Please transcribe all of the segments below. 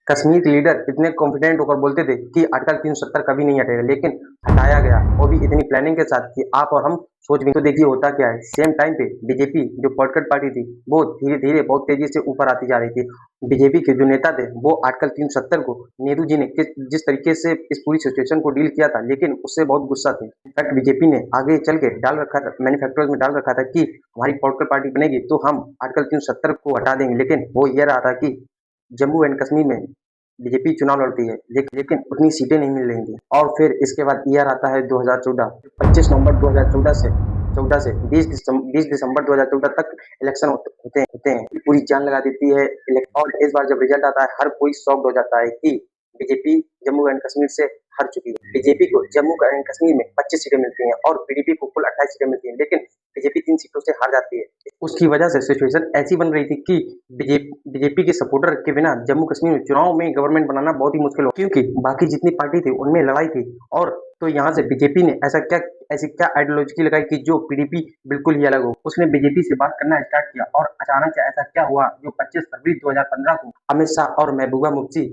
कश्मीर के लीडर इतने कॉन्फिडेंट होकर बोलते थे कि आर्टिकल 370 कभी नहीं हटेगा, लेकिन हटाया गया, वो भी इतनी प्लानिंग के साथ कि आप और हम सोच भी। तो देखिए होता क्या है, सेम टाइम पे बीजेपी जो पॉलिटिकल पार्टी थी वो धीरे धीरे बहुत तेजी से ऊपर आती जा रही थी। बीजेपी के जो नेता थे वो आर्टिकल 370 को, नेहरू जी ने जिस तरीके से इस पूरी सिचुएशन को डील किया था, लेकिन उससे बहुत गुस्सा थे। इनफैक्ट बीजेपी ने आगे चल के डाल रखा था, मैन्युफैक्चरर्स में डाल रखा था कि हमारी पॉलिटिकल पार्टी बनेगी तो हम आर्टिकल 370 को हटा देंगे, लेकिन वो ये रहा था कि जम्मू एंड कश्मीर में बीजेपी चुनाव लड़ती है, लेकिन उतनी सीटें नहीं मिल रही थी। और फिर इसके बाद ईयर आता है 2014, 25 नवंबर 2014 से 20 दिसंबर 2014 तक इलेक्शन होते हैं। पूरी जान लगा देती है। और इस बार जब रिजल्ट आता है, हर कोई शॉक्ड हो जाता है कि बीजेपी जम्मू एंड कश्मीर से हार चुकी है। बीजेपी को जम्मू एंड कश्मीर में 25 सीटें मिलती हैं और पीडीपी को कुल 28 सीटें मिलती हैं, लेकिन बीजेपी 3 सीटों से हार जाती है। उसकी वजह से सिचुएशन ऐसी बन रही थी कि बीजेपी के सपोर्टर के बिना जम्मू कश्मीर में चुनाव में गवर्नमेंट बनाना बहुत ही मुश्किल हो, क्योंकि बाकी जितनी पार्टी थी उनमें लड़ाई थी। और तो यहाँ से बीजेपी ने ऐसी क्या आइडियोलॉजी लगाई कि जो पीडीपी बिल्कुल ही अलग हो। उसने बीजेपी से बात करना स्टार्ट किया और अचानक से ऐसा क्या हुआ जो 25 फरवरी 2015 को अमित शाह और महबूबा मुफ्ती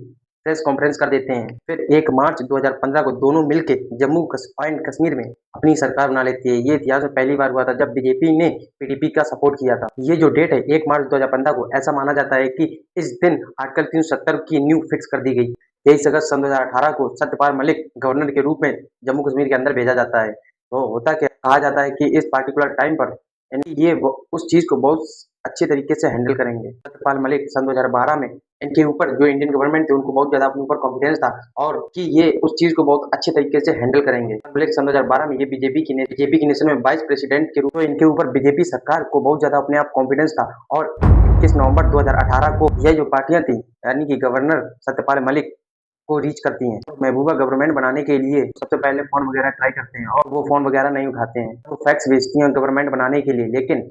प्रेस कॉन्फ्रेंस कर देते हैं। फिर 1 मार्च 2015 को दोनों मिलके जम्मू एंड कश्मीर में अपनी सरकार बना लेती है। ये इतिहास में पहली बार हुआ था जब बीजेपी ने पीडीपी का सपोर्ट किया था। ये जो डेट है 1 मार्च 2015 को, ऐसा माना जाता है कि इस दिन आर्टिकल 370 की न्यू फिक्स कर दी गई। 23 अगस्त सन 2018 को सत्यपाल मलिक गवर्नर के रूप में जम्मू कश्मीर के अंदर भेजा जाता है। तो होता क्या, कहा जाता है कि इस पार्टिकुलर टाइम पर यानी ये उस चीज को बहुत अच्छे तरीके से हैंडल करेंगे। सत्यपाल मलिक सन 2012 में इनके ऊपर जो इंडियन गवर्नमेंट थी उनको बहुत ज्यादा अपने ऊपर कॉन्फिडेंस था और कि ये उस चीज को बहुत अच्छे तरीके से हैंडल करेंगे। मलिक सन 2012 में ये बीजेपी की नेशन में वाइस प्रेसिडेंट के रूप में इनके ऊपर बीजेपी सरकार को बहुत ज्यादा अपने आप कॉन्फिडेंस था। और 21 नवंबर 2018 को ये जो पार्टियां थी यानी कि गवर्नर सत्यपाल मलिक को रीच करती हैं। तो महबूबा गवर्नमेंट बनाने के लिए सबसे पहले फोन वगैरह ट्राई करते हैं और वो फोन वगैरह नहीं उठाते हैं, तो फैक्स भेजती हैं गवर्नमेंट बनाने के लिए।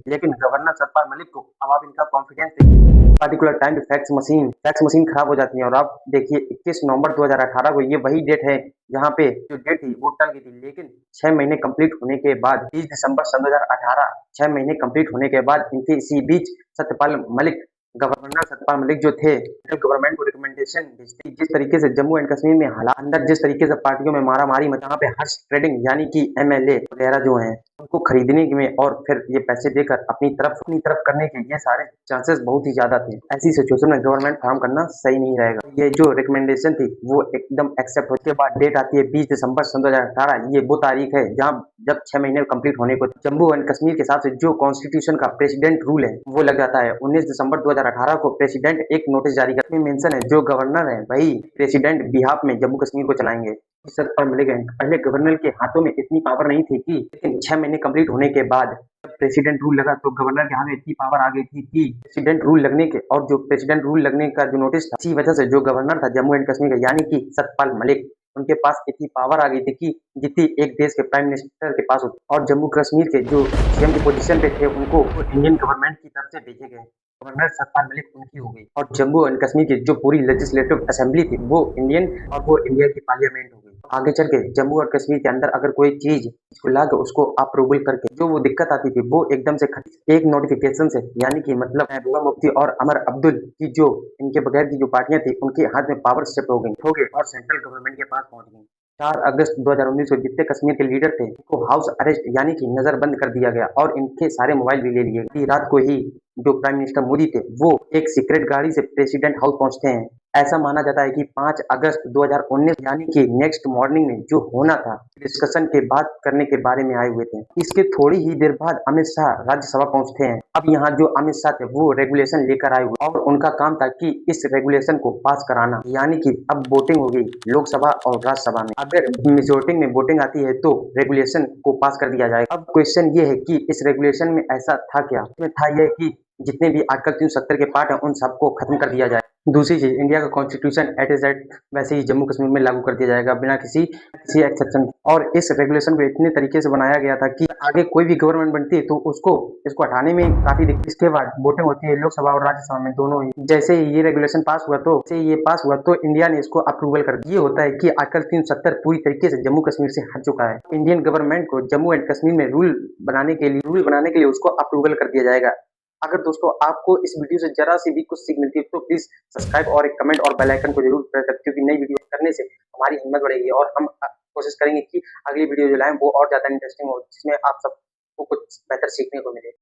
लेकिन गवर्नर सतपाल मलिक को अब आप इनका कॉन्फिडेंस देखिए, पार्टिकुलर टाइम पे फैक्स मशीन खराब हो जाती है। और आप देखिए 21 नवंबर 2018 को ये वही डेट है जहाँ पे जो डेट थी वो टल गई थी, लेकिन 6 महीने कंप्लीट होने के बाद 30 दिसंबर सन 2018, 6 महीने कंप्लीट होने के बाद इनके इसी बीच गवर्नर सत्यपाल मलिक जो थे गवर्नमेंट को रिकमेंडेशन भेजती, जिस तरीके से जम्मू एंड कश्मीर में हालात अंदर जिस तरीके से पार्टियों में मारामारी में, जहाँ पे हर्ष ट्रेडिंग यानी कि एमएलए वगैरह जो हैं उनको खरीदने में और फिर ये पैसे देकर अपनी तरफ करने के ये सारे चांसेस बहुत ही ज्यादा थे। ऐसी सिचुएशन में गवर्नमेंट काम करना सही नहीं रहेगा। ये जो रिकमेंडेशन थी वो एकदम एक्सेप्ट होने के बाद डेट आती है 20 दिसंबर सन 2018। ये वो तारीख है जहाँ जब 6 महीने कंप्लीट होने को जम्मू एंड कश्मीर के हिसाब से जो कॉन्स्टिट्यूशन का प्रेसिडेंट रूल है वो लग जाता है। 19 दिसंबर 2018 को प्रेसिडेंट एक नोटिस जारी करते हैं, मेंशन है जो गवर्नर है वही प्रेसिडेंट बिहाफ में जम्मू कश्मीर को चलाएंगे। पर मिले गए पहले गवर्नर के हाथों में इतनी पावर नहीं थी कि, लेकिन 6 महीने कंप्लीट होने के बाद जब प्रेसिडेंट रूल लगा तो गवर्नर के हाथ में इतनी पावर आ गई थी कि प्रेसिडेंट रूल लगने के और जो प्रेसिडेंट रूल लगने का जो नोटिस था, इसी वजह से जो गवर्नर था जम्मू एंड कश्मीर का यानी कि सत्यपाल मलिक, उनके पास इतनी पावर आ गई थी कि जितनी एक देश के प्राइम मिनिस्टर के पास होती। और जम्मू कश्मीर के जो सीएम की पोजीशन पे थे उनको इंडियन गवर्नमेंट की तरफ से भेजे गए। गवर्नर सत्यपाल मलिक उनकी हो गई और जम्मू एंड कश्मीर की जो पूरी लेजिस्लेटिव असेंबली थी वो इंडियन और वो इंडिया की पार्लियामेंट हो गई। आगे चल के जम्मू और कश्मीर के अंदर अगर कोई चीज ला के उसको अप्रूवल करके जो वो दिक्कत आती थी वो एकदम से एक नोटिफिकेशन से, यानी कि मतलब महबूबा मुफ्ती और अमर अब्दुल की जो इनके बगैर की जो पार्टियां थी उनके हाथ में पावर शिफ्ट हो गई और सेंट्रल गवर्नमेंट के पास पहुंच गई। 4 अगस्त 2019 को जितने कश्मीर के लीडर थे उनको हाउस अरेस्ट यानी कि नजरबंद कर दिया गया और इनके सारे मोबाइल भी ले लिए गए। रात को ही जो प्राइम मिनिस्टर मोदी थे वो एक सीक्रेट गाड़ी से प्रेसिडेंट हाउस पहुंचते हैं। ऐसा माना जाता है कि 5 अगस्त 2019 यानी कि नेक्स्ट मॉर्निंग में जो होना था डिस्कशन के बात करने के बारे में आए हुए थे। इसके थोड़ी ही देर बाद अमित शाह राज्यसभा पहुंचते हैं। अब यहाँ जो अमित शाह थे वो रेगुलेशन लेकर आए हुए और उनका काम था कि इस रेगुलेशन को पास कराना, यानी कि अब वोटिंग होगी लोकसभा और राज्यसभा में। अगर मेजोरिटी में वोटिंग आती है तो रेगुलेशन को पास कर दिया जाएगा। अब क्वेश्चन ये है कि इस रेगुलेशन में ऐसा था क्या? इसमें था यह कि जितने भी आर्टिकल 370 के पार्ट हैं उन सबको खत्म कर दिया जाए। दूसरी चीज, इंडिया का कॉन्स्टिट्यूशन एट इज एट वैसे ही जम्मू कश्मीर में लागू कर दिया जाएगा बिना किसी एक्सेप्शन। और इस रेगुलेशन को इतने तरीके से बनाया गया था कि आगे कोई भी गवर्नमेंट बनती है तो इसको हटाने में काफी दिक्कत। इसके बाद वोटिंग होती है लोकसभा और राज्यसभा में दोनों ही। जैसे ही ये रेगुलेशन पास हुआ तो इंडिया ने इसको अप्रूवल कर दिया। ये होता है कि आर्टिकल 370 पूरी तरीके से जम्मू कश्मीर से हट चुका है। इंडियन गवर्नमेंट को जम्मू एंड कश्मीर में रूल बनाने के लिए उसको अप्रूवल कर दिया जाएगा। अगर दोस्तों आपको इस वीडियो से जरा सी भी कुछ सीख मिलती है तो प्लीज सब्सक्राइब और एक कमेंट और बेल आइकन को जरूर प्रेस करें, क्योंकि नई वीडियो करने से हमारी हिम्मत बढ़ेगी और हम कोशिश करेंगे कि अगली वीडियो जो लाएं वो और ज्यादा इंटरेस्टिंग हो, जिसमें आप सबको कुछ बेहतर सीखने को मिले।